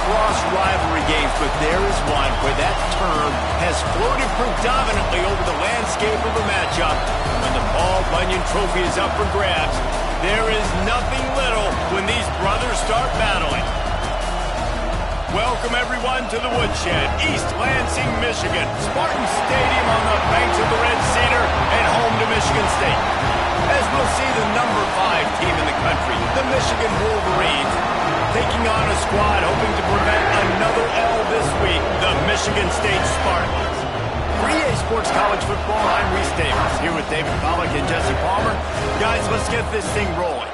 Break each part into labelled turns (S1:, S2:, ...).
S1: across rivalry games, but there is one where that term has floated predominantly over the landscape of a matchup. When the Paul Bunyan Trophy is up for grabs, there is nothing little when these brothers start battling. Welcome, everyone, to the Woodshed, East Lansing, Michigan. Spartan Stadium on the banks of the Red Cedar and home to Michigan State. As we'll see the number 5 team in the country, the Michigan Wolverines, taking on a squad hoping to prevent another L this week, the Michigan State Spartans. For EA Sports College Football, I'm Reese Davis, here with David Pollack and Jesse Palmer. Guys, let's get this thing rolling.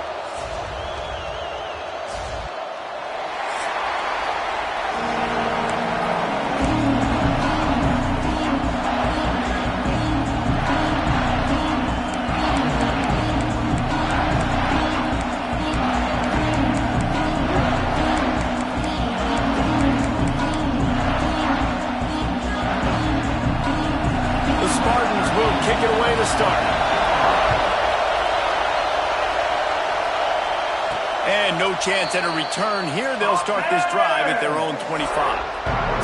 S1: Chance at a return here. They'll start this drive at their own 25.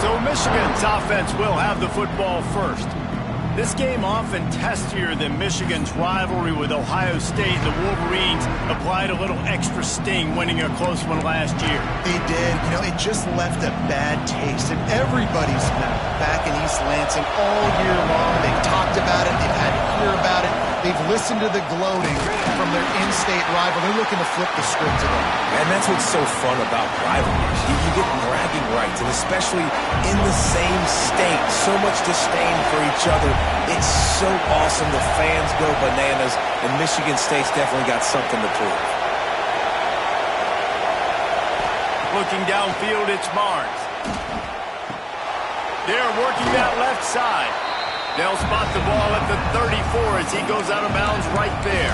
S1: So Michigan's offense will have the football first. This game often testier than Michigan's rivalry with Ohio State. The Wolverines applied a little extra sting, winning a close one last year.
S2: They did. You know, it just left a bad taste in everybody's mouth back in East Lansing all year long. They've talked about it. They've had to hear about it. They've listened to the gloating from their in-state rival. They're looking to flip the script today.
S3: And that's what's so fun about rivalries. You get bragging rights, and especially in the same state. So much disdain for each other. It's so awesome. The fans go bananas, and Michigan State's definitely got something to prove.
S1: Looking downfield, it's Barnes. They're working that left side. They'll spot the ball at the 34 as he goes out of bounds right there.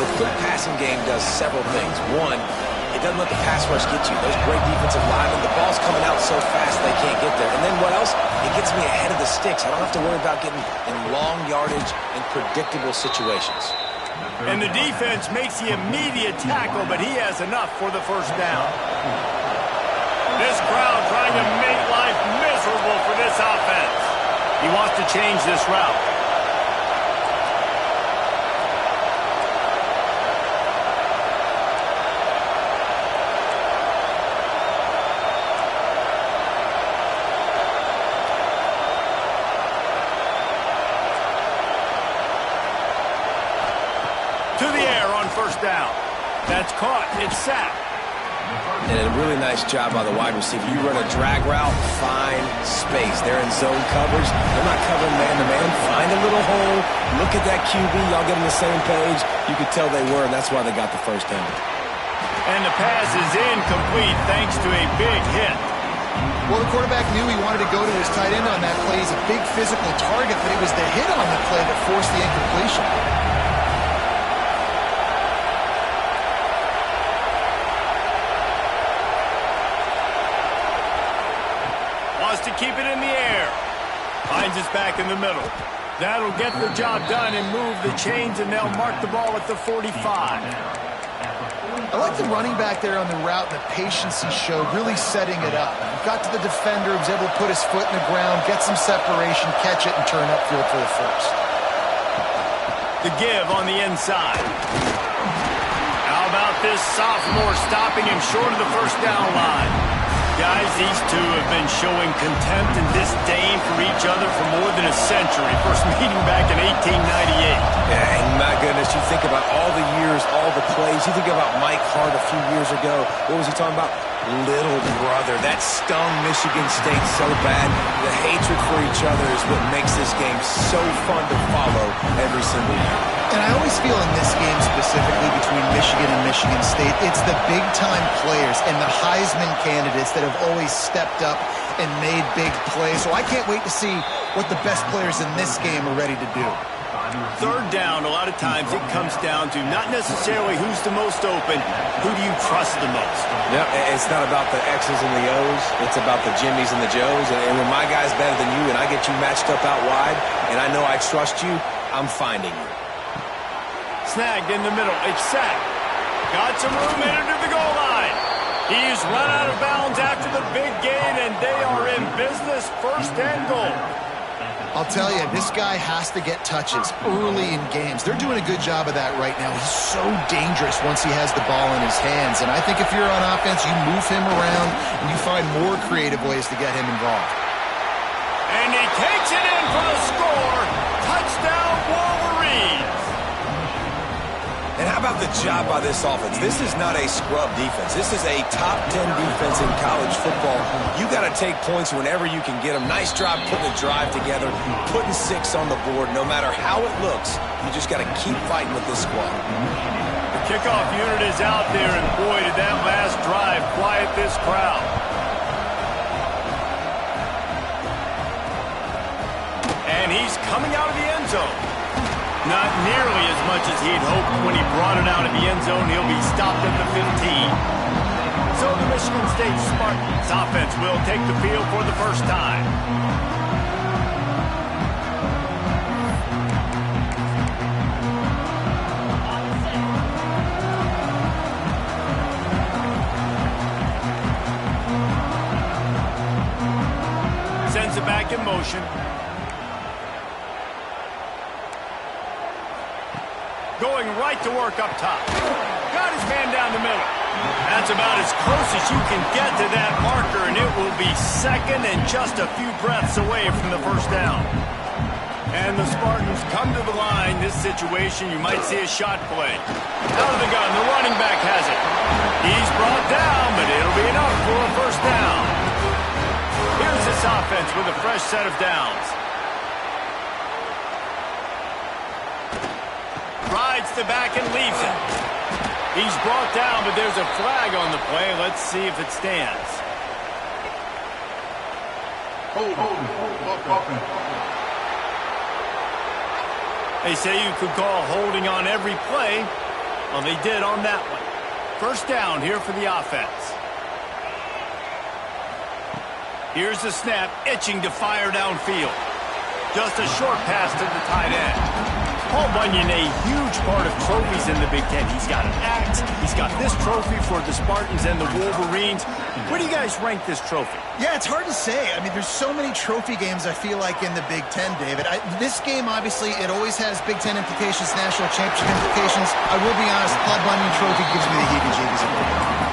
S3: The quick passing game does several things. One, it doesn't let the pass rush get you. Those great defensive linemen, the ball's coming out so fast they can't get there. And then what else? It gets me ahead of the sticks. I don't have to worry about getting in long yardage and predictable situations.
S1: And the defense makes the immediate tackle, but he has enough for the first down. This crowd trying to make life miserable for this offense. He wants to change this route. To the air on first down. That's caught. It's sacked.
S3: And a really nice job by the wide receiver. You run a drag route, find space. They're in zone coverage. They're not covering man-to-man. Find a little hole. Look at that QB. Y'all get on the same page. You could tell they were, and that's why they got the first down.
S1: And the pass is incomplete thanks to a big hit.
S2: Well, the quarterback knew he wanted to go to his tight end on that play. He's a big physical target, but it was the hit on the play that forced the incompletion.
S1: To keep it in the air. Finds us back in the middle. That'll get the job done and move the chains, and they'll mark the ball at the 45.
S2: I like the running back there on the route, the patience he showed, really setting it up. Got to the defender, was able to put his foot in the ground, get some separation, catch it, and turn upfield for the first.
S1: The give on the inside. How about this sophomore stopping him short of the first down line? Guys, these two have been showing contempt and disdain for each other for more than a century. First meeting back in 1898.
S3: Yeah, and my goodness, you think about all the years, all the plays. You think about Mike Hart a few years ago. What was he talking about? Little brother. That stung Michigan State so bad. The hatred for each other is what makes this game so fun to follow every single year.
S2: And I always feel in this game specifically between Michigan and Michigan State, it's the big-time players and the Heisman candidates that have always stepped up and made big plays. So I can't wait to see what the best players in this game are ready to do.
S1: Third down, a lot of times it comes down to not necessarily who's the most open, who do you trust the most?
S3: Yeah, it's not about the X's and the O's. It's about the Jimmies and the Joes. And when my guy's better than you and I get you matched up out wide and I know I trust you, I'm finding you.
S1: Snagged in the middle. It's sacked. Got some room, entered to the goal line. He's run out of bounds after the big gain, and they are in business, first and goal.
S2: I'll tell you, this guy has to get touches early in games. They're doing a good job of that right now. He's so dangerous once he has the ball in his hands. And I think if you're on offense, you move him around and you find more creative ways to get him involved.
S1: And he takes it in for the score. Touchdown, Wolverines.
S3: And how about the job by this offense? This is not a scrub defense. This is a top 10 defense in college football. You got to take points whenever you can get them. Nice job putting a drive together, putting 6 on the board. No matter how it looks, you just got to keep fighting with this squad.
S1: The kickoff unit is out there, and boy, did that last drive quiet this crowd. And he's coming out of the end zone. Not nearly as much as he'd hoped when he brought it out of the end zone. He'll be stopped at the 15. So the Michigan State Spartans offense will take the field for the first time. Sends it back in motion. Going right to work up top. Got his man down the middle. That's about as close as you can get to that marker, and it will be second and just a few breaths away from the first down. And the Spartans come to the line. This situation, you might see a shot play. Out of the gun, the running back has it. He's brought down, but it'll be enough for a first down. Here's this offense with a fresh set of downs. Rides the back and leaves it. He's brought down, but there's a flag on the play. Let's see if it stands. They say you could call holding on every play. Well, they did on that one. First down here for the offense. Here's the snap, itching to fire downfield. Just a short pass to the tight end. Paul Bunyan, a huge part of trophies in the Big Ten. He's got an axe. He's got this trophy for the Spartans and the Wolverines. Where do you guys rank this trophy?
S2: Yeah, it's hard to say. I mean, there's so many trophy games, I feel like, in the Big Ten, David. This game, obviously, it always has Big Ten implications, national championship implications. I will be honest, Paul Bunyan trophy gives me the heebie-jeebies.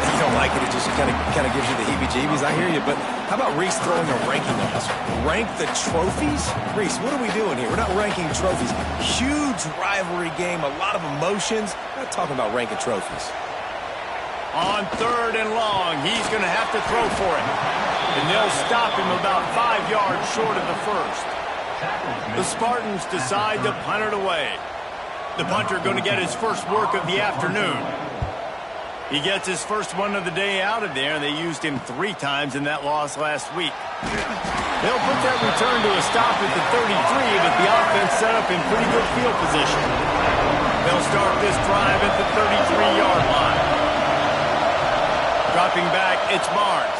S3: You don't like it, it just kind of gives you the heebie-jeebies. I hear you, but how about Reese throwing a ranking on us? Rank the trophies? Reese, what are we doing here? We're not ranking trophies. Huge rivalry game, a lot of emotions. We're not talking about ranking trophies.
S1: On third and long, he's going to have to throw for it. And they'll stop him about 5 yards short of the first. The Spartans decide to punt it away. The punter going to get his first work of the afternoon. He gets his first one of the day out of there, and they used him 3 times in that loss last week. They'll put that return to a stop at the 33, with the offense set up in pretty good field position. They'll start this drive at the 33-yard line. Dropping back, it's Barnes.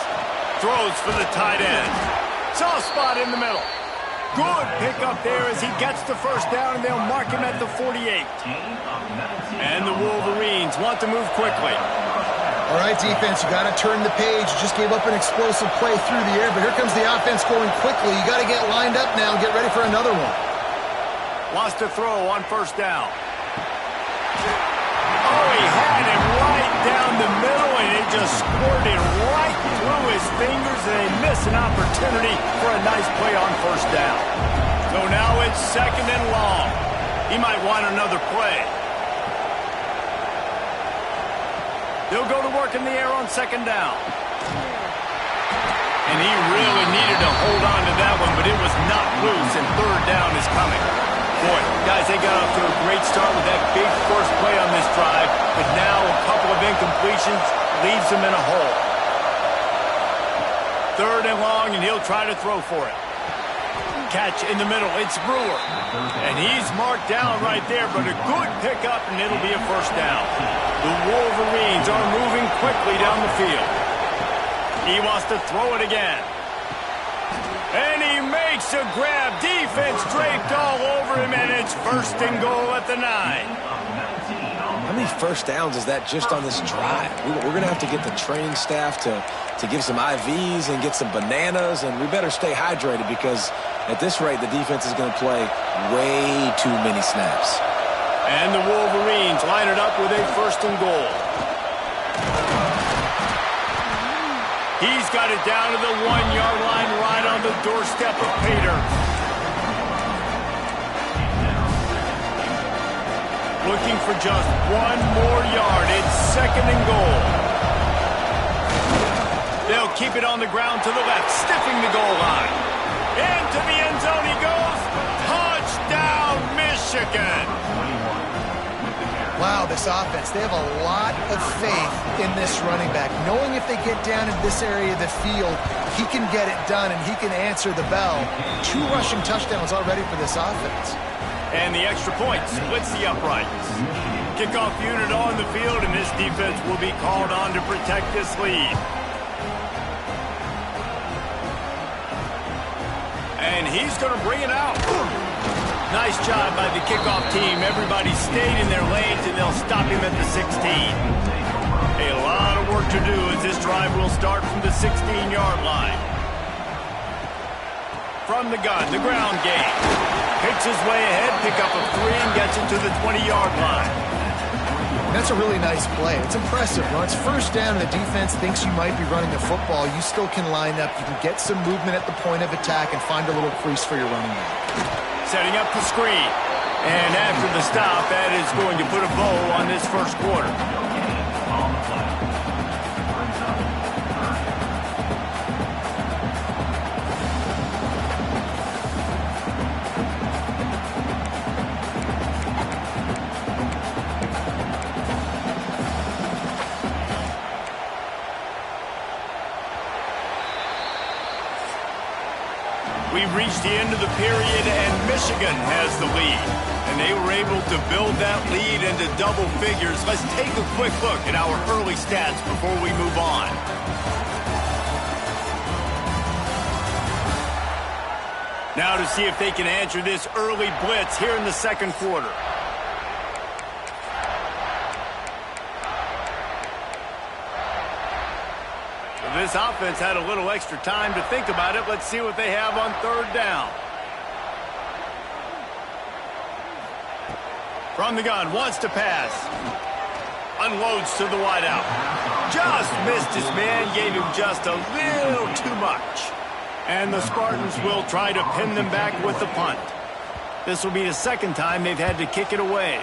S1: Throws for the tight end. Soft spot in the middle. Good pickup there as he gets the first down, and they'll mark him at the 48. And the Wolverines want to move quickly.
S2: All right, defense, you got to turn the page. You just gave up an explosive play through the air, but here comes the offense going quickly. You got to get lined up now and get ready for another one.
S1: Wants to throw on first down. Oh, he had him right down the middle, and it just squirted right through his fingers, and they miss an opportunity for a nice play on first down. So now it's second and long. He might want another play. They'll go to work in the air on second down. And he really needed to hold on to that one, but it was not loose, and third down is coming. Boy, guys, they got off to a great start with that big first play on this drive, but now a couple of incompletions leaves them in a hole. Third and long, and he'll try to throw for it. Catch in the middle, it's Brewer. And he's marked down right there, but a good pickup, and it'll be a first down. The Wolverines are moving quickly down the field. He wants to throw it again. And he makes a grab. Defense draped all over him, and it's first and goal at the 9.
S3: How many first downs is that just on this drive? We're going to have to get the training staff to give some IVs and get some bananas, and we better stay hydrated because at this rate, the defense is going to play way too many snaps.
S1: And the Wolverines line it up with a 1st and goal. He's got it down to the 1-yard line right on the doorstep of Pater. Looking for just 1 more yard. It's 2nd and goal. They'll keep it on the ground to the left, stiffing the goal line. Into the end zone he goes. Touchdown, Michigan.
S2: Wow, this offense, they have a lot of faith in this running back. Knowing if they get down in this area of the field, he can get it done and he can answer the bell. 2 rushing touchdowns already for this offense.
S1: And the extra point splits the uprights. Kickoff unit on the field, and this defense will be called on to protect this lead. And he's going to bring it out. Nice job by the kickoff team. Everybody stayed in their lanes, and they'll stop him at the 16. A lot of work to do as this drive will start from the 16-yard line. From the gun, the ground game. Picks his way ahead, pick up a 3, and gets it to the 20-yard line.
S2: That's a really nice play. It's impressive. When it's 1st down and the defense thinks you might be running the football, you still can line up. You can get some movement at the point of attack and find a little crease for your running back.
S1: Setting up the screen. And after the stop, that is going to put a bow on this 1st quarter. We've reached the end of the period, and Michigan has the lead. And they were able to build that lead into double figures. Let's take a quick look at our early stats before we move on. Now to see if they can answer this early blitz here in the 2nd quarter. This offense had a little extra time to think about it. Let's see what they have on 3rd down. From the gun, wants to pass. Unloads to the wideout. Just missed his man, gave him just a little too much. And the Spartans will try to pin them back with the punt. This will be the 2nd time they've had to kick it away.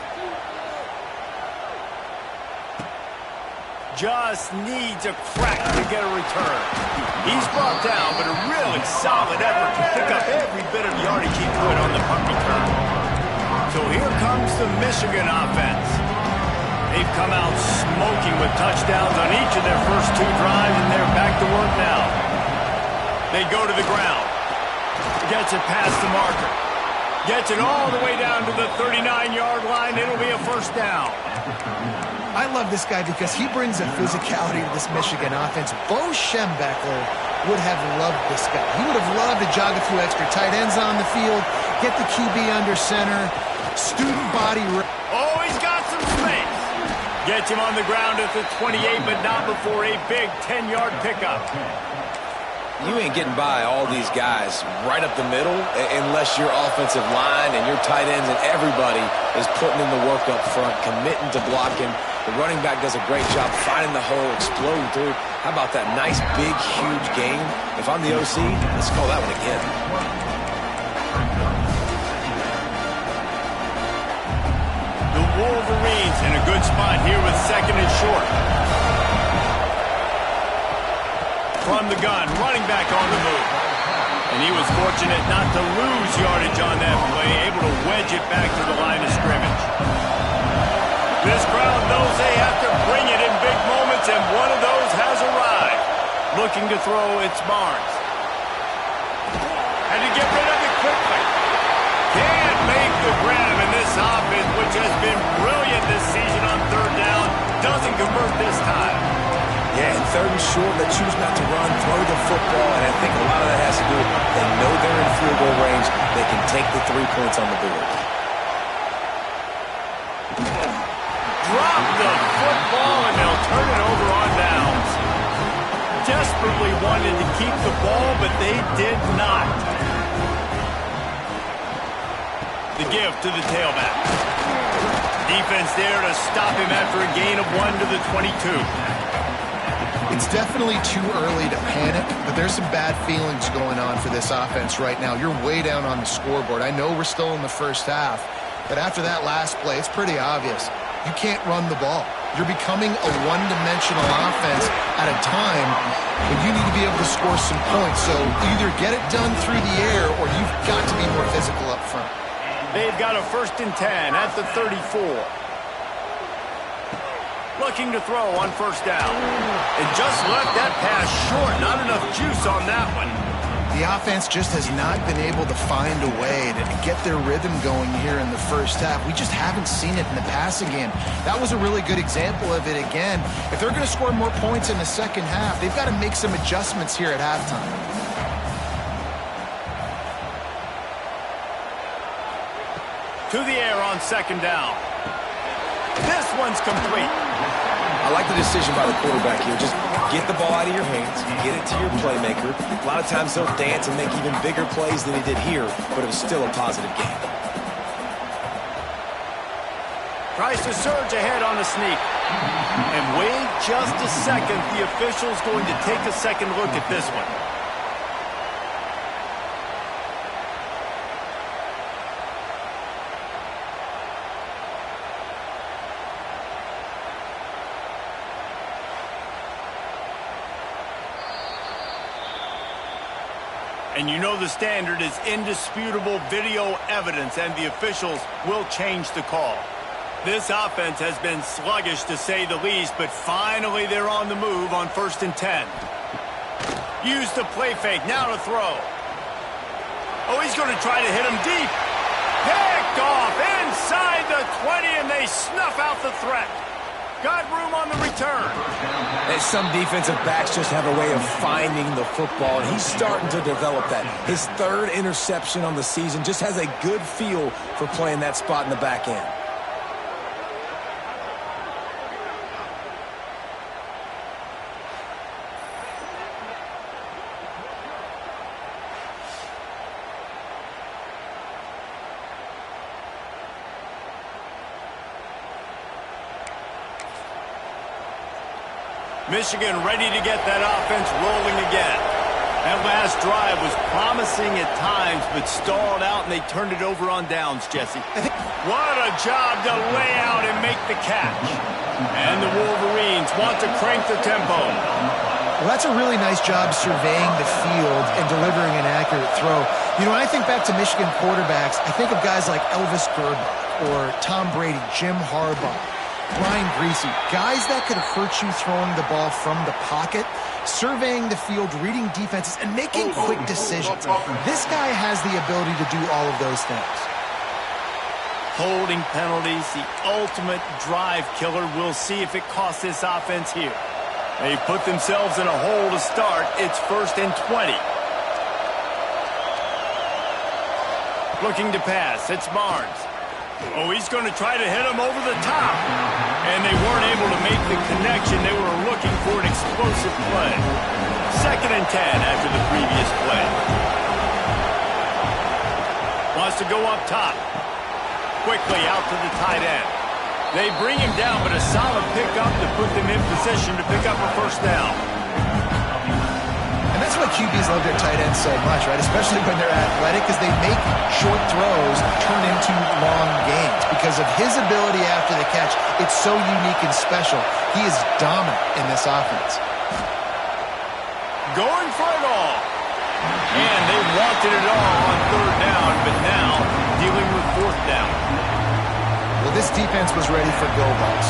S1: Just needs a crack to get a return. He's brought down, but a really solid effort to pick up every bit of yardage he could on the punt return. So here comes the Michigan offense. They've come out smoking with touchdowns on each of their first 2 drives, and they're back to work now. They go to the ground. Gets it past the marker. Gets it all the way down to the 39-yard line. It'll be a 1st down.
S2: I love this guy because he brings a physicality to this Michigan offense. Bo Schembechler would have loved this guy. He would have loved to jog a few extra tight ends on the field, get the QB under center, student body.
S1: Oh, he's got some space. Gets him on the ground at the 28, but not before a big 10-yard pickup.
S3: You ain't getting by all these guys right up the middle unless your offensive line and your tight ends and everybody is putting in the work up front, committing to blocking. The running back does a great job finding the hole, exploding through. How about that nice, big, huge game? If I'm the OC, let's call that one again.
S1: The Wolverines in a good spot here with 2nd and short. From the gun, running back on the move. And he was fortunate not to lose yardage on that play, able to wedge it back to the line of scrimmage. This crowd knows they have to bring it in big moments, and one of those has arrived. Looking to throw, it's Barnes. And to get rid of it quickly. Can't make the grab, and this offense, which has been brilliant this season on 3rd down, doesn't convert this time.
S3: Yeah, and 3rd and short, they choose not to run, throw the football, and I think a lot of that has to do with they know they're in field goal range. They can take the 3 points on the board.
S1: drop the football, and they'll turn it over on downs. Desperately wanted to keep the ball, but they did not. The give to the tailback. Defense there to stop him after a gain of 1 to the 22.
S2: It's definitely too early to panic, but there's some bad feelings going on for this offense right now. You're way down on the scoreboard. I know we're still in the first half, but after that last play, it's pretty obvious. You can't run the ball. You're becoming a one-dimensional offense at a time when you need to be able to score some points. So either get it done through the air or you've got to be more physical up front.
S1: They've got a 1st and 10 at the 34. Looking to throw on 1st down. And just left that pass short. Not enough juice on that one.
S2: The offense just has not been able to find a way to get their rhythm going here in the first half. We just haven't seen it in the passing game. That was a really good example of it again. If they're going to score more points in the second half, they've got to make some adjustments here at halftime.
S1: To the air on 2nd down. This one's complete.
S3: I like the decision by the quarterback here. Just get the ball out of your hands, get it to your playmaker. A lot of times he'll dance and make even bigger plays than he did here, but it was still a positive game.
S1: Tries to surge ahead on the sneak. And wait just a second. The official's going to take a second look at this one. And you know the standard is indisputable video evidence, and the officials will change the call. This offense has been sluggish, to say the least, but finally they're on the move on 1st and 10. Use the play fake, now to throw. Oh, he's going to try to hit him deep. Picked off inside the 20, and they snuff out the threat. Got room on the return.
S3: And some defensive backs just have a way of finding the football, and he's starting to develop that. His 3rd interception on the season, just has a good feel for playing that spot in the back end.
S1: Michigan ready to get that offense rolling again. That last drive was promising at times, but stalled out, and they turned it over on downs, Jesse. What a job to lay out and make the catch. And the Wolverines want to crank the tempo.
S2: Well, that's a really nice job surveying the field and delivering an accurate throw. You know, when I think back to Michigan quarterbacks, I think of guys like Elvis Gerbach or Tom Brady, Jim Harbaugh, Brian Greasy, guys that could hurt you throwing the ball from the pocket, surveying the field, reading defenses, and making quick decisions. This guy has the ability to do all of those things.
S1: Holding penalties, the ultimate drive killer. We'll see if it costs this offense here. They put themselves in a hole to start. It's 1st and 20. Looking to pass. It's Barnes. Oh, he's going to try to hit him over the top. And they weren't able to make the connection. They were looking for an explosive play. 2nd and 10 after the previous play. Wants to go up top. Quickly out to the tight end. They bring him down, but a solid pickup to put them in position to pick up a 1st down.
S2: And that's why QBs love their tight ends so much, right? Especially when they're athletic, because they make short throws turn into long gains. Because of his ability after the catch, it's so unique and special. He is dominant in this offense.
S1: Going for it all. And they wanted it all on 3rd down, but now dealing with 4th down.
S2: Well, this defense was ready for go-balls.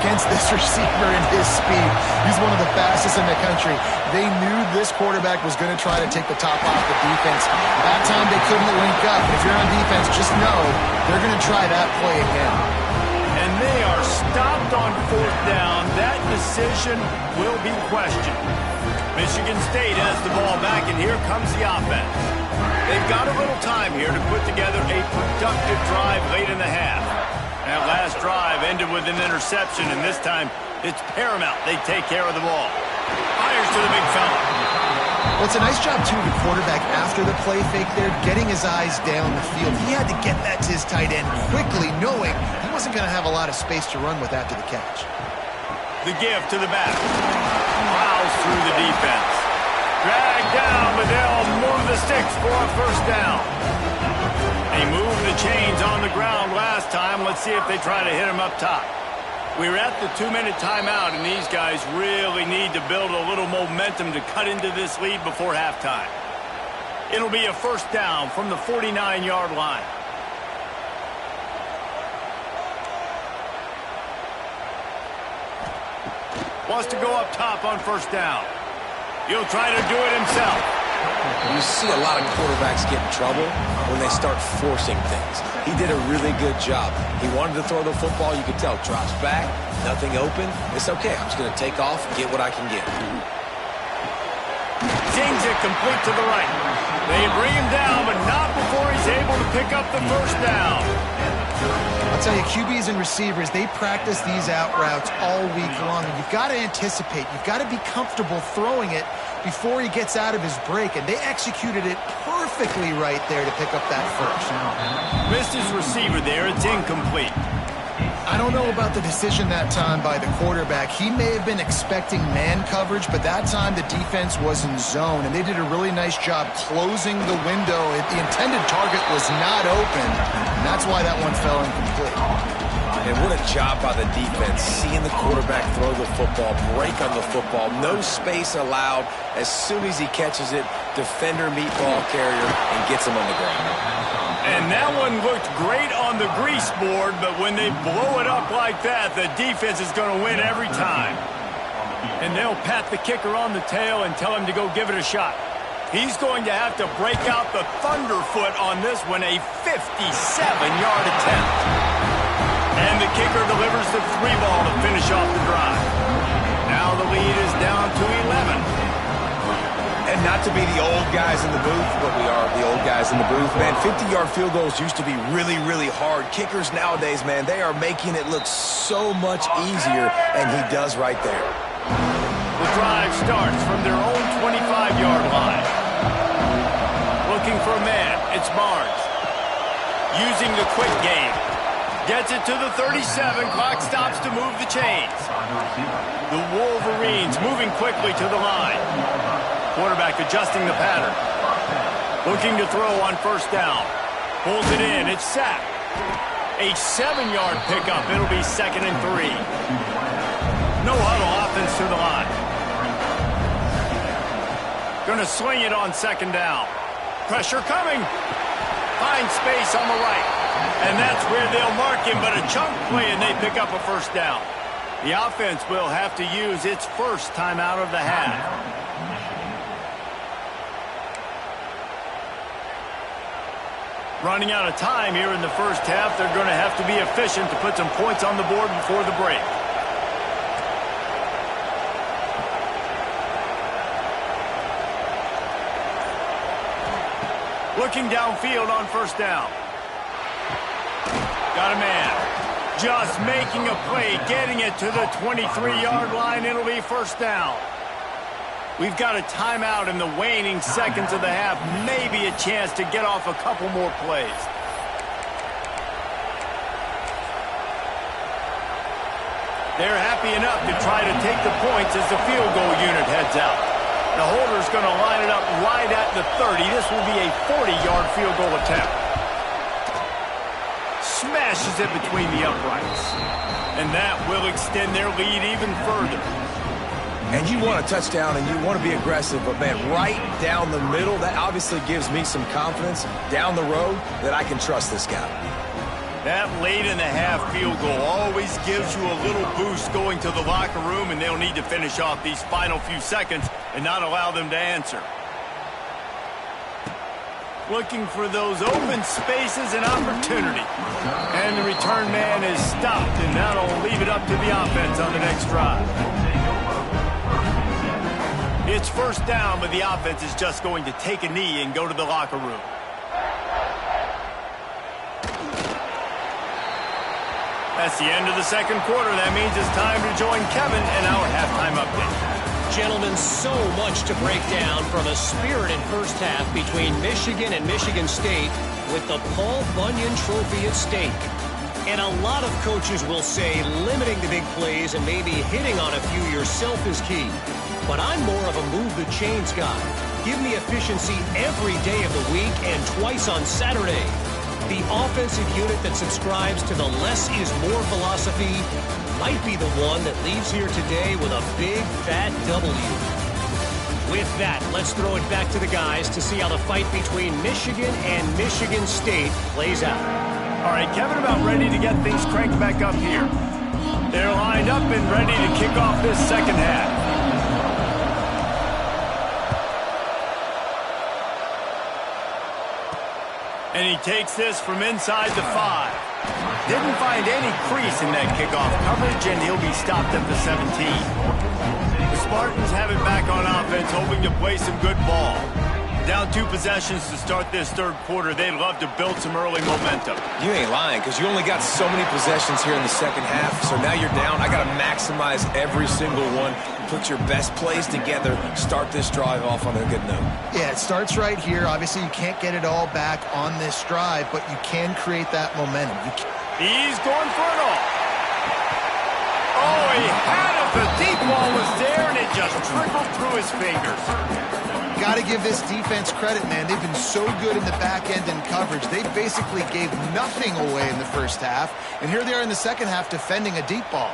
S2: Against this receiver and his speed, he's one of the fastest in the country. They knew this quarterback was going to try to take the top off the defense. That time they couldn't link up. If you're on defense, just know they're going to try that play again.
S1: And they are stopped on 4th down. That decision will be questioned. Michigan State has the ball back, and here comes the offense. They've got a little time here to put together a productive drive late in the half. That last drive ended with an interception, and this time it's paramount they take care of the ball. Fires to the big fella.
S2: Well, it's a nice job, too, of the quarterback after the play fake there, getting his eyes down the field. He had to get that to his tight end quickly, knowing he wasn't going to have a lot of space to run with after the catch.
S1: The give to the back. Plows through the defense. Dragged down, but they'll move the sticks for a first down. They moved the chains on the ground last time. Let's see if they try to hit him up top. We're at the 2-minute timeout, and these guys really need to build a little momentum to cut into this lead before halftime. It'll be a first down from the 49-yard line. Wants to go up top on first down. He'll try to do it himself.
S3: You see a lot of quarterbacks get in trouble when they start forcing things. He did a really good job. He wanted to throw the football. You could tell. Drops back, nothing open. It's okay. I'm just going to take off and get what I can get.
S1: Zings it complete to the right. They bring him down, but not before he's able to pick up the first down.
S2: I'll tell you, QBs and receivers, they practice these out routes all week long. And you've got to anticipate. You've got to be comfortable throwing it before he gets out of his break. And they executed it perfectly right there to pick up that first.
S1: Missed his receiver there. It's incomplete.
S2: I don't know about the decision that time by the quarterback. He may have been expecting man coverage, but that time the defense was in zone, and they did a really nice job closing the window. The intended target was not open, and that's why that one fell incomplete.
S3: And what a job by the defense, seeing the quarterback throw the football, break on the football, no space allowed. As soon as he catches it, defender meet ball carrier and gets him on the ground.
S1: And that one looked great on the grease board, but when they blow it up like that, the defense is going to win every time. And they'll pat the kicker on the tail and tell him to go give it a shot. He's going to have to break out the thunderfoot on this one, a 57-yard attempt. And the kicker delivers the 3-ball to finish off the drive. Now the lead is down to 11.
S3: And not to be the old guys in the booth, but we are the old guys in the booth, man. 50-yard field goals used to be really, really hard. Kickers nowadays, man, they are making it look so much easier, and he does right there.
S1: The drive starts from their own 25-yard line. Looking for a man, it's Barnes. Using the quick game. Gets it to the 37. Clock stops to move the chains. The Wolverines moving quickly to the line. Quarterback adjusting the pattern. Looking to throw on first down. Pulls it in. It's sacked. A 7-yard pickup. It'll be 2nd and 3. No huddle offense to the line. Going to swing it on 2nd down. Pressure coming. Finds space on the right. And that's where they'll mark him, but a chunk play and they pick up a first down. The offense will have to use its first timeout of the half. Running out of time here in the first half. They're going to have to be efficient to put some points on the board before the break. Looking downfield on first down. Got a man. Just making a play, getting it to the 23-yard line. It'll be first down. We've got a timeout in the waning seconds of the half. Maybe a chance to get off a couple more plays. They're happy enough to try to take the points as the field goal unit heads out. The holder's going to line it up right at the 30. This will be a 40-yard field goal attempt. Smashes it between the uprights. And that will extend their lead even further.
S3: And you want a touchdown and you want to be aggressive, but, man, right down the middle, that obviously gives me some confidence down the road that I can trust this guy.
S1: That late-in-the-half field goal always gives you a little boost going to the locker room, and they'll need to finish off these final few seconds and not allow them to answer. Looking for those open spaces and opportunity. And the return man is stopped, and that'll leave it up to the offense on the next drive. It's first down, but the offense is just going to take a knee and go to the locker room. That's the end of the second quarter. That means it's time to join Kevin in our halftime update.
S4: Gentlemen, so much to break down from a spirited first half between Michigan and Michigan State with the Paul Bunyan Trophy at stake. And a lot of coaches will say limiting the big plays and maybe hitting on a few yourself is key. But I'm more of a move the chains guy. Give me efficiency every day of the week and twice on Saturday. The offensive unit that subscribes to the less is more philosophy might be the one that leaves here today with a big, fat W. With that, let's throw it back to the guys to see how the fight between Michigan and Michigan State plays out.
S1: All right, Kevin, about ready to get things cranked back up here. They're lined up and ready to kick off this second half. And he takes this from inside the 5. Didn't find any crease in that kickoff coverage, and he'll be stopped at the 17. The Spartans have it back on offense, hoping to play some good ball. Down 2 possessions to start this third quarter. They'd love to build some early momentum.
S3: You ain't lying, because you only got so many possessions here in the second half, so now you're down. I got to maximize every single one. Put your best plays together. Start this drive off on a good note.
S2: Yeah, it starts right here. Obviously, you can't get it all back on this drive, but you can create that momentum.
S1: He's going for it all. Oh, he had it. The deep ball was there, and it just trickled through his fingers.
S2: Got to give this defense credit, man. They've been so good in the back end and coverage. They basically gave nothing away in the first half, and here they are in the second half defending a deep ball.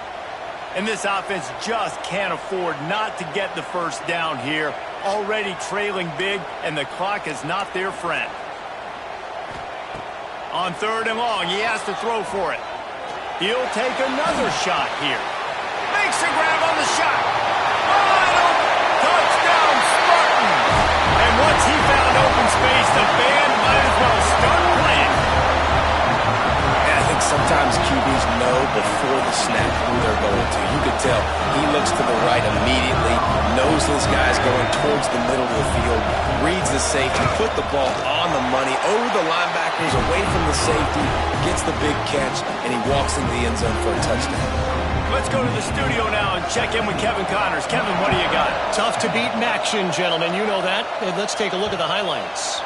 S1: And this offense just can't afford not to get the first down here. Already trailing big, and the clock is not their friend. On 3rd and long, he has to throw for it. He'll take another shot here. Makes a grab on the shot. Touchdown, Spartans! And once he found open space, the band might as well start playing.
S3: I think sometimes QBs know before the snap who they're going to. You could tell he looks to the right immediately, knows this guy's going towards the middle of the field, reads the safety, put the ball on the money, over the linebackers, away from the safety, gets the big catch, and he walks into the end zone for a touchdown.
S1: Let's go to the studio now and check in with Kevin Connors. Kevin, what do you got?
S4: Tough to beat action, gentlemen. You know that. And let's take a look at the highlights.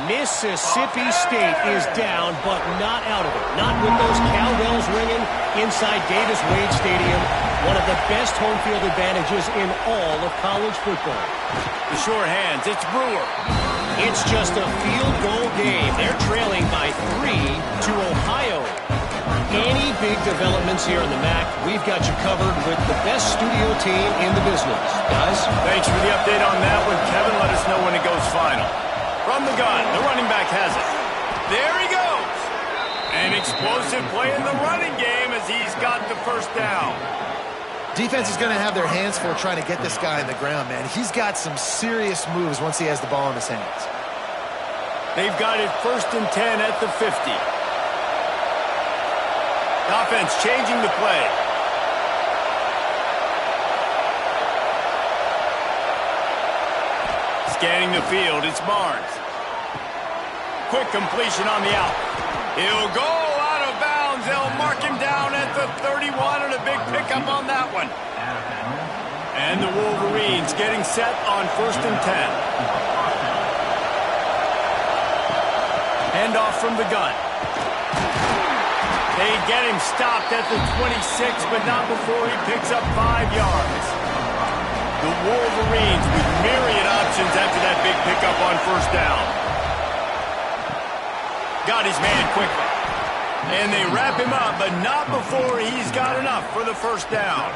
S4: Mississippi State is down, but not out of it. Not with those cowbells ringing inside Davis-Wade Stadium. One of the best home field advantages in all of college football.
S1: The sure hands, it's Brewer.
S4: It's just a field goal game. They're trailing by 3 to Ohio. Any big developments here in the MAC, we've got you covered with the best studio team in the business. Guys?
S1: Thanks for the update on that one, Kevin. Let us know when it goes final. From the gun, the running back has it. There he goes. An explosive play in the running game as he's got the first down.
S2: Defense is going to have their hands full trying to get this guy on the ground, man. He's got some serious moves once he has the ball in his hands.
S1: They've got it 1st and 10 at the 50. Offense changing the play. Scanning the field, it's Barnes. Quick completion on the out. He'll go out of bounds. They'll mark him down at the 31, and a big pickup on that one. And the Wolverines getting set on 1st and 10. Handoff from the gun. They get him stopped at the 26, but not before he picks up 5 yards. The Wolverines with myriad options after that big pickup on 1st down. Got his man quickly. And they wrap him up, but not before he's got enough for the 1st down.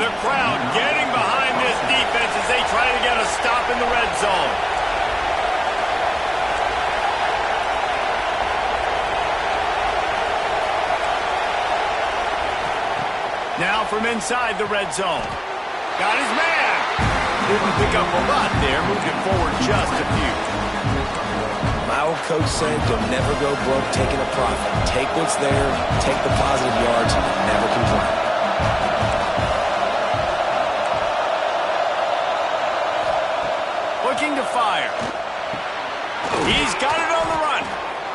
S1: The crowd getting behind this defense as they try to get a stop in the red zone. Now from inside the red zone. Got his man. Didn't pick up a lot there. Moved it forward just a few.
S3: My old coach said you'll never go broke taking a profit. Take what's there, take the positive yards, and never complain.
S1: Looking to fire. He's got it on the run.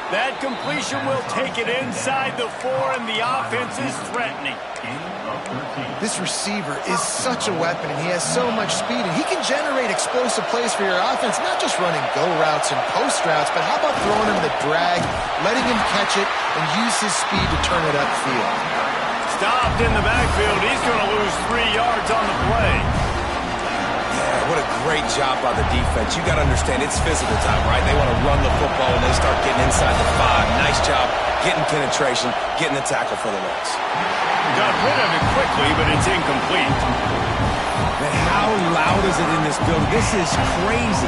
S1: That completion will take it inside the 4, and the offense is threatening.
S2: This receiver is such a weapon, and he has so much speed, and he can generate explosive plays for your offense, not just running go routes and post routes, but how about throwing him the drag, letting him catch it, and use his speed to turn it upfield.
S1: Stopped in the backfield. He's going to lose 3 yards on the play.
S3: What a great job by the defense. You got to understand, it's physical time, right? They want to run the football and they start getting inside the 5. Nice job getting penetration, getting the tackle for the loss.
S1: Got rid of it quickly, but it's incomplete.
S3: Man, how loud is it in this building? This is crazy.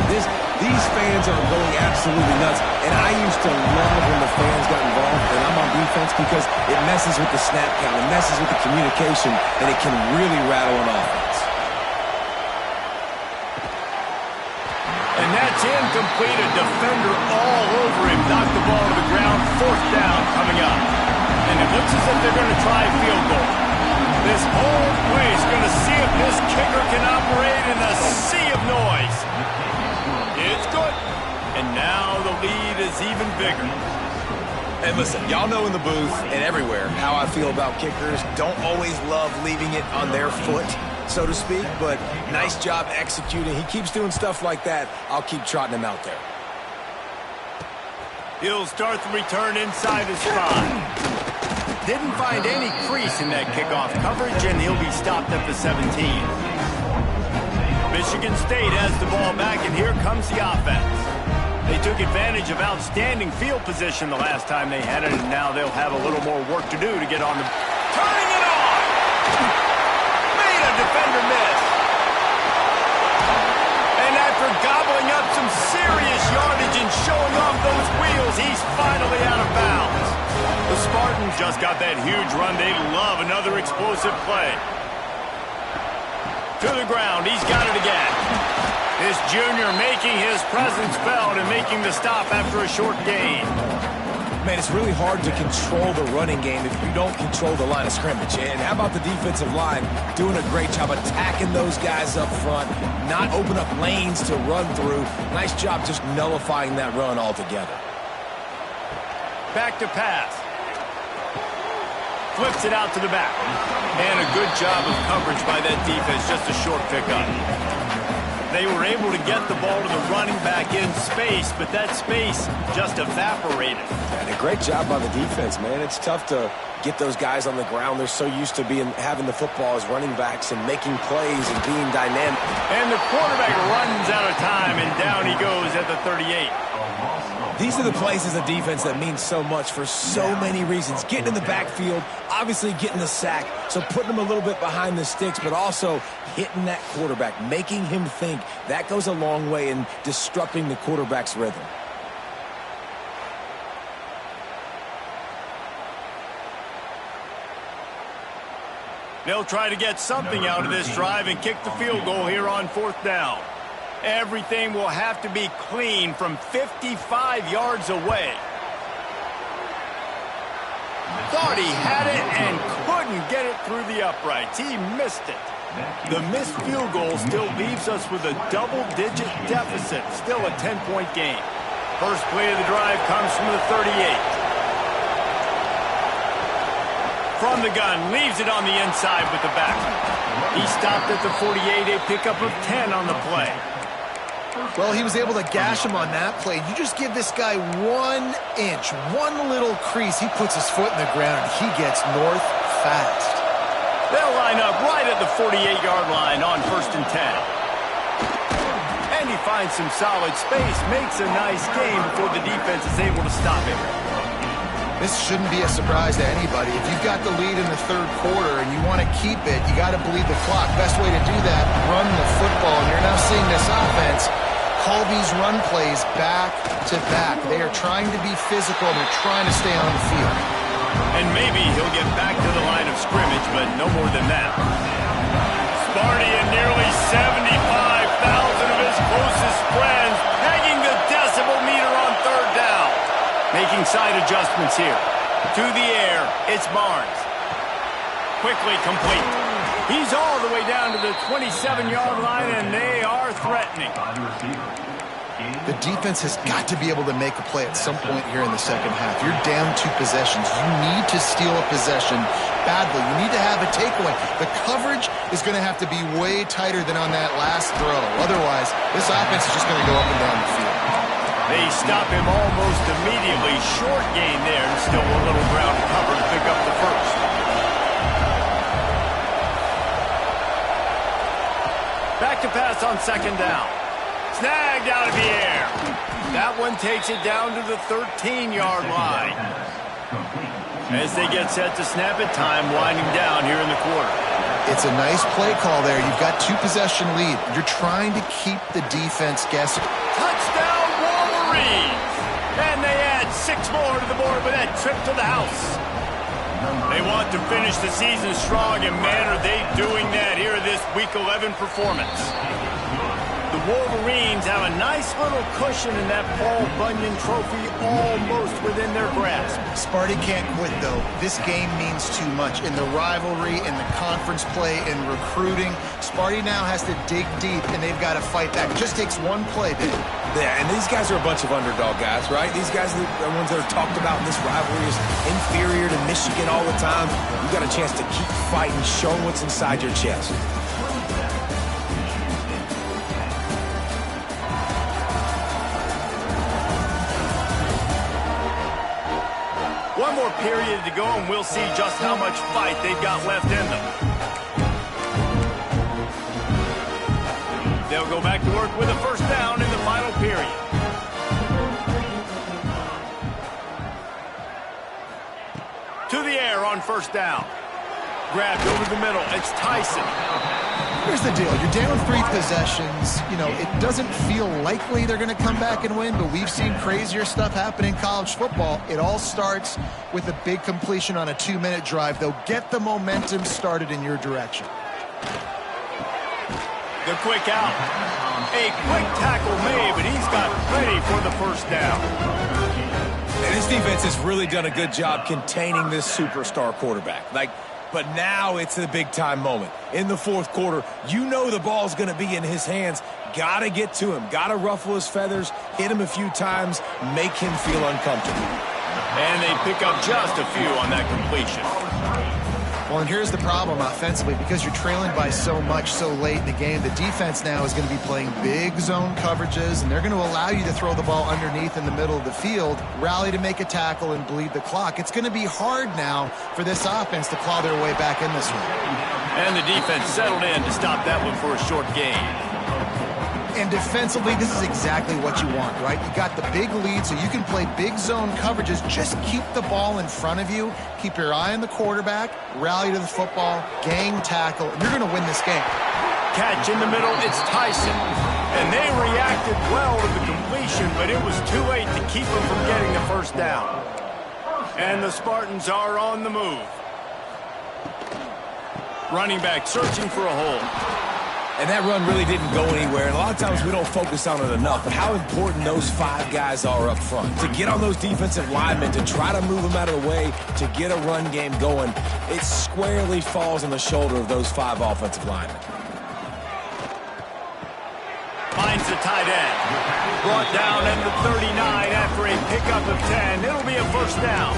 S3: These fans are going absolutely nuts. And I used to love when the fans got involved, and I'm on defense, because it messes with the snap count, it messes with the communication, and it can really rattle an offense.
S1: And that's incomplete. A defender all over him. Knocked the ball to the ground. 4th down coming up. And it looks as if they're going to try a field goal. This whole place going to see if this kicker can operate in a sea of noise. It's good. And now the lead is even bigger.
S3: And listen, y'all know in the booth and everywhere how I feel about kickers. Don't always love leaving it on their foot, so to speak, but nice job executing. He keeps doing stuff like that. I'll keep trotting him out there.
S1: He'll start the return inside his 5. Didn't find any crease in that kickoff coverage, and he'll be stopped at the 17. Michigan State has the ball back, and here comes the offense. They took advantage of outstanding field position the last time they had it, and now they'll have a little more work to do to get on the... Turning it on! Made a defender miss. And after gobbling up some serious yardage and showing off those wheels, he's finally out of bounds. The Spartans just got that huge run. They love another explosive play. To the ground. He's got it again. This junior making his presence felt and making the stop after a short gain.
S3: Man, it's really hard to control the running game if you don't control the line of scrimmage. And how about the defensive line doing a great job attacking those guys up front, not open up lanes to run through. Nice job just nullifying that run altogether.
S1: Back to pass. Flips it out to the back. And a good job of coverage by that defense, just a short pickup. They were able to get the ball to the running back in space, but that space just evaporated.
S3: And a great job by the defense, man. It's tough to get those guys on the ground. They're so used to having the football as running backs and making plays and being dynamic.
S1: And the quarterback runs out of time, and down he goes at the 38.
S3: These are the plays as a defense that mean so much for so many reasons. Getting in the backfield, obviously getting the sack, so putting him a little bit behind the sticks, but also hitting that quarterback, making him think. That goes a long way in disrupting the quarterback's rhythm.
S1: They'll try to get something out of this drive and kick the field goal here on 4th down. Everything will have to be clean from 55 yards away. Thought he had it and couldn't get it through the uprights. He missed it. The missed field goal still leaves us with a double-digit deficit. Still a 10-point game. First play of the drive comes from the 38. From the gun, leaves it on the inside with the back. He stopped at the 48, a pickup of 10 on the play.
S2: Well, he was able to gash him on that play. You just give this guy 1 inch, one little crease. He puts his foot in the ground, and he gets north fast.
S1: They'll line up right at the 48-yard line on 1st and 10. And he finds some solid space, makes a nice gain before the defense is able to stop him.
S2: This shouldn't be a surprise to anybody. If you've got the lead in the 3rd quarter and you want to keep it, you got to bleed the clock. Best way to do that, run the football. And you're now seeing this offense call these run plays back to back. They are trying to be physical, and they're trying to stay on the field.
S1: And maybe he'll get back to the line of scrimmage, but no more than that. Sparty and nearly 75,000 of his closest friends pegging the decibel meter on 3rd down. Making side adjustments here. To the air, it's Barnes. Quickly complete. He's all the way down to the 27-yard line, and they are threatening.
S2: The defense has got to be able to make a play at some point here in the second half. You're down 2 possessions. You need to steal a possession badly. You need to have a takeaway. The coverage is going to have to be way tighter than on that last throw. Otherwise, this offense is just going to go up and down the field.
S1: They stop him almost immediately. Short gain there, and still a little ground to cover to pick up the first. Back to pass on second down. Snagged out of the air. That one takes it down to the 13-yard line. As they get set to snap it, time winding down here in the quarter.
S2: It's a nice play call there. You've got 2-possession lead. You're trying to keep the defense guessing.
S1: Touchdown, Wolverines! And they add 6 more to the board with that trip to the house. They want to finish the season strong, and man, are they doing that here in this Week 11 performance. The Wolverines have a nice little cushion in that Paul Bunyan trophy almost within their grasp.
S2: Sparty can't quit, though. This game means too much. In the rivalry, in the conference play, in recruiting, Sparty now has to dig deep, and they've got to fight back. It just takes one play, Dave.
S3: Yeah, and these guys are a bunch of underdog guys, right? These guys are the ones that are talked about in this rivalry as inferior to Michigan all the time. You got a chance to keep fighting, show what's inside your chest.
S1: One more period to go, and we'll see just how much fight they've got left in them. They'll go back to work with a first down in the final period. To the air on first down. Grabbed over the middle. It's Tyson.
S2: Here's the deal. You're down 3 possessions. You know, it doesn't feel likely they're going to come back and win, but we've seen crazier stuff happen in college football. It all starts with a big completion on a 2-minute drive. They'll get the momentum started in your direction.
S1: The quick out. A quick tackle made, but he's got ready for the first down.
S3: And this defense has really done a good job containing this superstar quarterback. But now it's a big-time moment. In the fourth quarter, you know the ball's going to be in his hands. Got to get to him. Got to ruffle his feathers, hit him a few times, make him feel uncomfortable.
S1: And they pick up just a few on that completion.
S2: Well, and here's the problem offensively. Because you're trailing by so much so late in the game, the defense now is going to be playing big zone coverages, and they're going to allow you to throw the ball underneath in the middle of the field, rally to make a tackle, and bleed the clock. It's going to be hard now for this offense to claw their way back in this one.
S1: And the defense settled in to stop that one for a short gain.
S2: And defensively, this is exactly what you want, right? You got the big lead, so you can play big zone coverages. Just keep the ball in front of you. Keep your eye on the quarterback. Rally to the football. Gang tackle. And you're going to win this game.
S1: Catch in the middle. It's Tyson. And they reacted well to the completion, but it was too late to keep them from getting the first down. And the Spartans are on the move. Running back searching for a hole.
S3: And that run really didn't go anywhere. And a lot of times we don't focus on it enough. But how important those 5 guys are up front. To get on those defensive linemen, to try to move them out of the way, to get a run game going, it squarely falls on the shoulder of those 5 offensive linemen.
S1: Finds the tight end. Brought down at the 39 after a pickup of 10. It'll be a first down.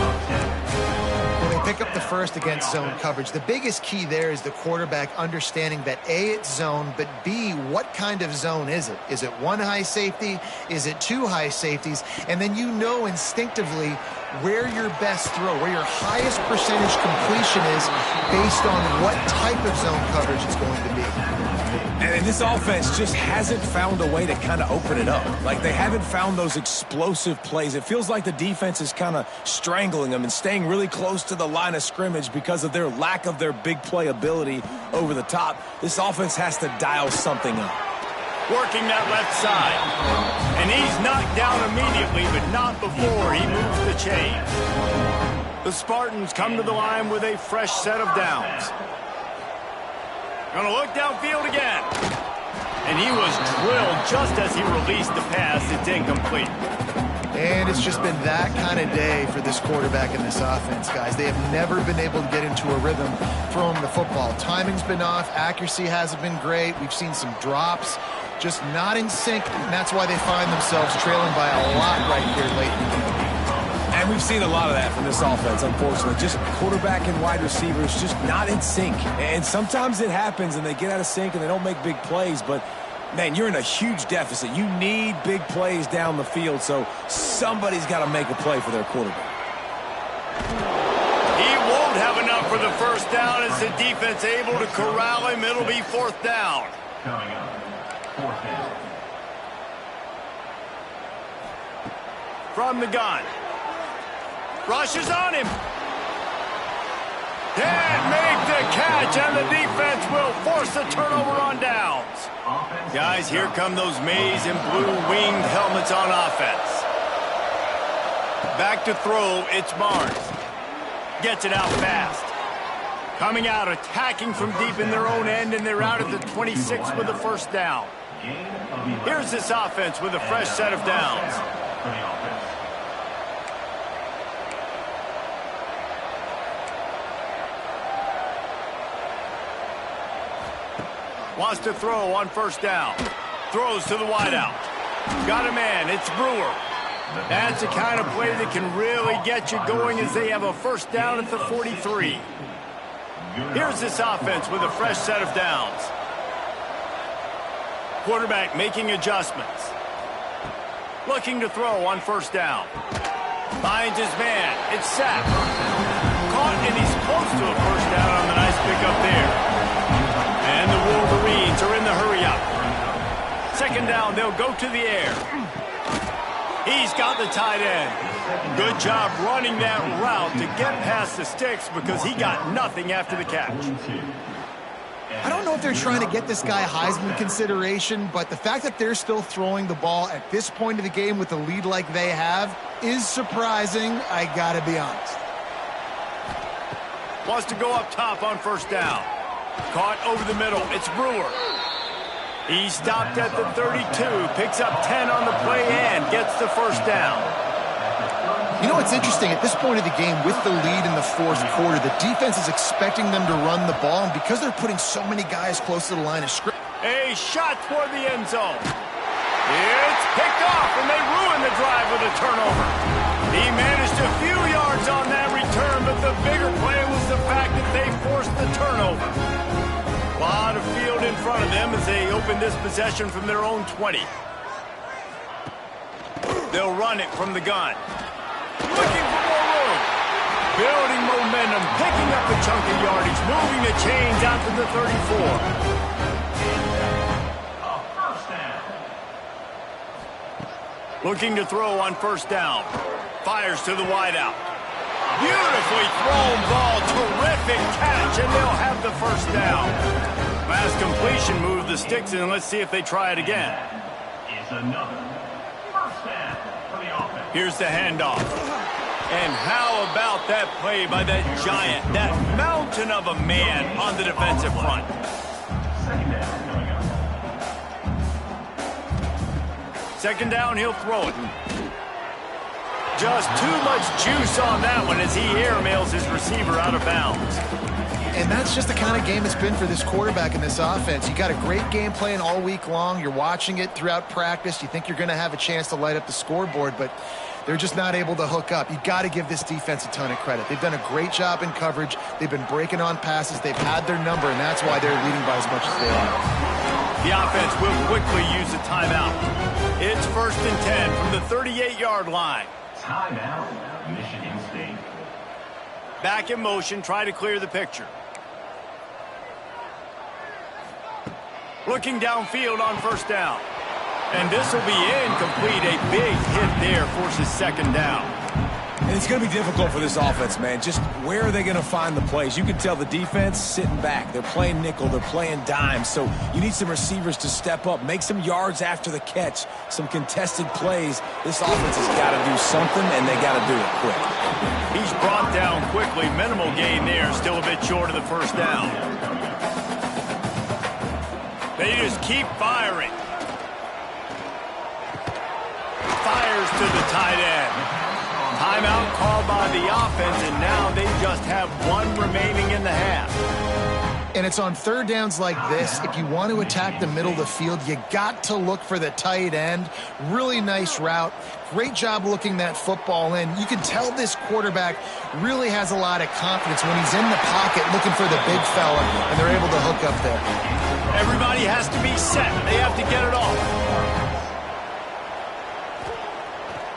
S2: When they pick up the first against zone coverage, the biggest key there is the quarterback understanding that A, it's zone, but B, what kind of zone is it? Is it 1 high safety? Is it 2 high safeties? And then you know instinctively where your best throw, where your highest percentage completion is based on what type of zone coverage it's going to be.
S3: And this offense just hasn't found a way to kind of open it up. Like, they haven't found those explosive plays. It feels like the defense is kind of strangling them and staying really close to the line of scrimmage because of their lack of their big play ability over the top. This offense has to dial something up.
S1: Working that left side. And he's knocked down immediately, but not before he moves the chains. The Spartans come to the line with a fresh set of downs. Gonna look downfield again. And he was drilled just as he released the pass. It's incomplete.
S2: And it's just been that kind of day for this quarterback and this offense, guys. They have never been able to get into a rhythm throwing the football. Timing's been off. Accuracy hasn't been great. We've seen some drops. just not in sync, and that's why they find themselves trailing by a lot right here late in the game.
S3: And we've seen a lot of that from this offense, unfortunately. Just quarterback and wide receivers just not in sync. And sometimes it happens, and they get out of sync, and they don't make big plays. But, man, you're in a huge deficit. You need big plays down the field, so somebody's got to make a play for their quarterback.
S1: He won't have enough for the first down as the defense able to corral him. It'll be fourth down.
S5: Coming up, fourth down.
S1: From the gun. Rushes on him. Can't make the catch, and the defense will force the turnover on downs. Guys, here come those maize and blue winged helmets on offense. Back to throw, it's Barnes. Gets it out fast. Coming out, attacking from deep in their own end, and they're out at the 26 with the first down. Here's this offense with a fresh set of downs. Wants to throw on first down. Throws to the wideout. Got a man, it's Brewer. That's the kind of play that can really get you going as they have a first down at the 43. Here's this offense with a fresh set of downs. Quarterback making adjustments. Looking to throw on first down. Finds his man. It's sacked. Caught, and he's close to a first down on the nice pickup there. And the Wolverines are in the hurry-up. Second down, they'll go to the air. He's got the tight end. Good job running that route to get past the sticks because he got nothing after the catch.
S2: I don't know if they're trying to get this guy Heisman consideration, but the fact that they're still throwing the ball at this point of the game with a lead like they have is surprising, I gotta be honest.
S1: Wants to go up top on first down. Caught over the middle. It's Brewer. He stopped at the 32, picks up 10 on the play and gets the first down.
S2: You know what's interesting? At this point of the game, with the lead in the fourth quarter, the defense is expecting them to run the ball, and because they're putting so many guys close to the line of scrimmage.
S1: A shot toward the end zone. It's picked off, and they ruin the drive with a turnover. He managed a few yards on that return, but the bigger play was the fact that they forced the turnover. A lot of field in front of them as they open this possession from their own 20. They'll run it from the gun. Looking for more room. Building momentum, picking up a chunk of yardage, moving the chains out to the 34. Looking to throw on first down. Fires to the wideout. Beautifully thrown ball. Terrific catch, and they'll have the first down. Last completion moved the sticks, and let's see if they try it again. Here's the handoff. And how about that play by that giant, that mountain of a man on the defensive front? Second down, he'll throw it. Just too much juice on that one as he airmails his receiver out of bounds.
S2: And that's just the kind of game it's been for this quarterback in this offense. You got a great game plan all week long. You're watching it throughout practice. You think you're going to have a chance to light up the scoreboard, but they're just not able to hook up. You got to give this defense a ton of credit. They've done a great job in coverage. They've been breaking on passes. They've had their number, and that's why they're leading by as much as they are.
S1: The offense will quickly use a timeout. It's 1st and 10 from the 38-yard line.
S5: Timeout, Michigan State.
S1: Back in motion, try to clear the picture. Looking downfield on first down. And this will be incomplete. A big hit there forces second down.
S3: And it's going to be difficult for this offense, man. Just where are they going to find the plays? You can tell the defense sitting back. They're playing nickel. They're playing dime. So you need some receivers to step up, make some yards after the catch, some contested plays. This offense has got to do something, and they got to do it quick.
S1: He's brought down quickly. Minimal gain there. Still a bit short of the first down. They just keep firing. Fires to the tight end. Timeout called by the offense, and now they just have one remaining in the half.
S2: And it's on third downs like this. If you want to attack the middle of the field, you got to look for the tight end. Really nice route. Great job looking that football in. You can tell this quarterback really has a lot of confidence when he's in the pocket looking for the big fella, and they're able to hook up there.
S1: Everybody has to be set. They have to get it off.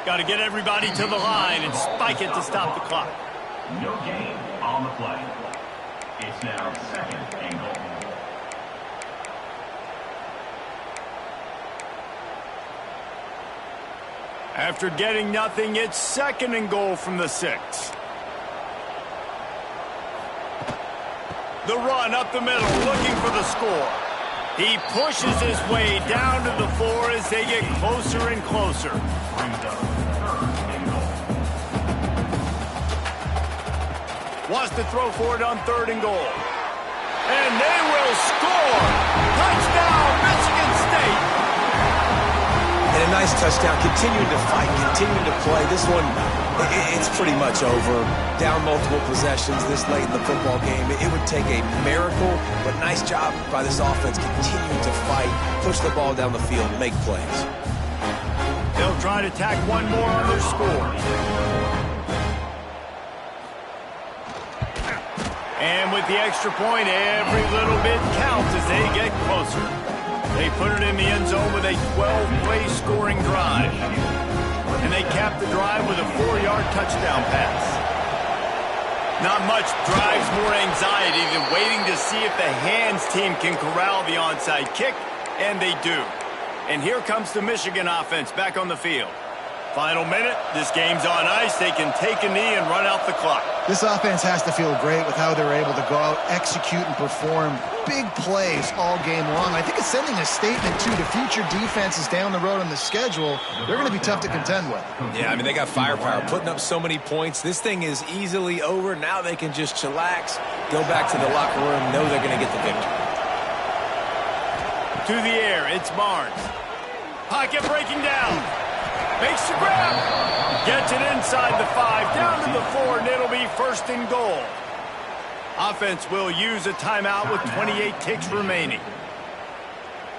S1: Got to get everybody to the line and spike it to stop the clock.
S5: No gain on the play. It's now second and goal.
S1: After getting nothing, it's second and goal from the 6. The run up the middle, looking for the score. He pushes his way down to the floor as they get closer and closer.
S5: Brings up third and goal.
S1: Wants to throw for it on third and goal. And they will score! Touchdown, Michigan State!
S3: And a nice touchdown, continuing to fight, continuing to play. This one, it's pretty much over. Down multiple possessions this late in the football game. It would take a miracle, but nice job by this offense continuing to fight, push the ball down the field, make plays.
S1: They'll try to tack one more on their score. And with the extra point, every little bit counts as they get closer. They put it in the end zone with a 12-play scoring drive. And they cap the drive with a 4-yard touchdown pass. Not much drives more anxiety than waiting to see if the hands team can corral the onside kick, and they do. And here comes the Michigan offense back on the field. Final minute, this game's on ice. They can take a knee and run out the clock.
S2: This offense has to feel great with how they're able to go out, execute, and perform big plays all game long. I think it's sending a statement, too, to future defenses down the road on the schedule. They're going to be tough to contend with.
S3: Yeah, I mean, they got firepower, putting up so many points. This thing is easily over. Now they can just chillax, go back to the locker room, know they're going to get the victory.
S1: To the air, it's Barnes. Pocket breaking down. Makes the grab. Gets it inside the 5, down to the 4, and it'll be first and goal. Offense will use a timeout with 28 ticks remaining.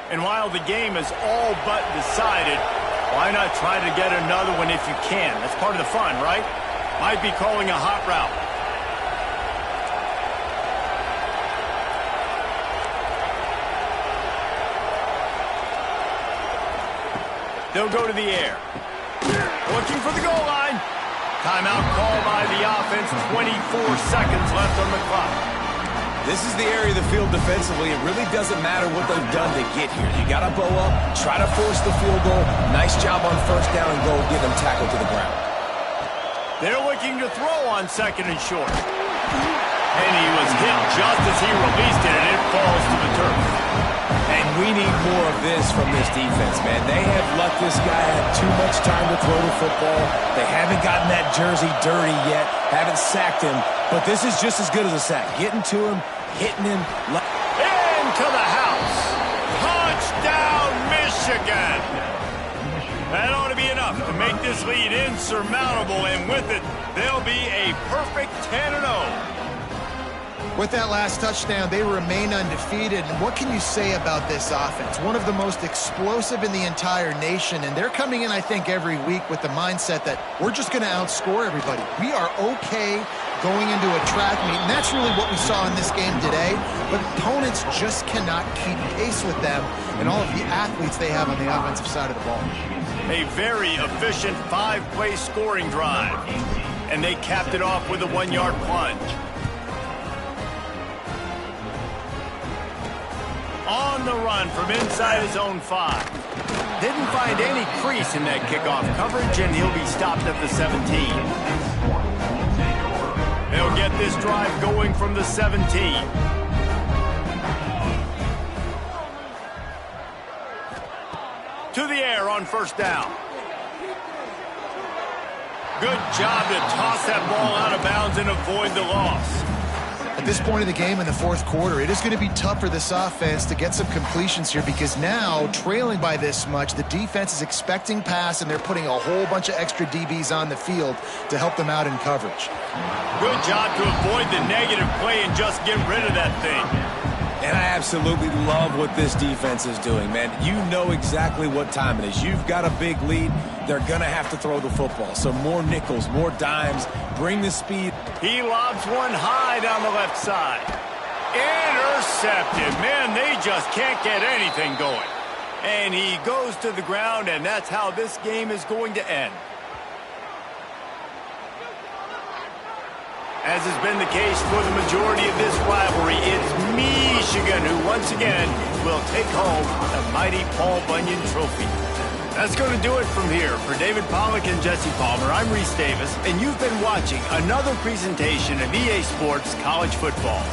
S1: And while the game is all but decided, why not try to get another one if you can? That's part of the fun, right? Might be calling a hot route. They'll go to the air. Looking for the goal line. Timeout called by the offense. 24 seconds left on the clock.
S3: This is the area of the field defensively. It really doesn't matter what they've done to get here. You got to bow up, try to force the field goal. Nice job on first down and goal, get them tackled to the ground.
S1: They're looking to throw on second and short. And he was hit just as he released it, and it falls to the turf.
S3: And we need more of this from this defense, man. They have let this guy have too much time to throw the football. They haven't gotten that jersey dirty yet, haven't sacked him. But this is just as good as a sack. Getting to him, hitting him.
S1: Into the house. Touchdown, Michigan. That ought to be enough to make this lead insurmountable, and with it, they'll be a perfect 10-0.
S2: With that last touchdown, they remain undefeated. And what can you say about this offense? One of the most explosive in the entire nation. And they're coming in, I think, every week with the mindset that we're just going to outscore everybody. We are okay going into a track meet. And that's really what we saw in this game today. But opponents just cannot keep pace with them and all of the athletes they have on the offensive side of the ball.
S1: A very efficient 5-play scoring drive. And they capped it off with a 1-yard plunge. On the run from inside his own 5. Didn't find any crease in that kickoff coverage, and he'll be stopped at the 17. They'll get this drive going from the 17. To the air on first down. Good job to toss that ball out of bounds and avoid the loss.
S2: At this point of the game in the fourth quarter, it is going to be tough for this offense to get some completions here because now, trailing by this much, the defense is expecting pass, and they're putting a whole bunch of extra DBs on the field to help them out in coverage.
S1: Good job to avoid the negative play and just get rid of that thing.
S3: And I absolutely love what this defense is doing, man. You know exactly what time it is. You've got a big lead. They're going to have to throw the football. So more nickels, more dimes, bring the speed.
S1: He lobs one high down the left side. Intercepted. Man, they just can't get anything going. And he goes to the ground, and that's how this game is going to end. As has been the case for the majority of this rivalry, it's Michigan who once again will take home the mighty Paul Bunyan Trophy. That's going to do it from here. For David Pollack and Jesse Palmer, I'm Reese Davis, and you've been watching another presentation of EA Sports College Football.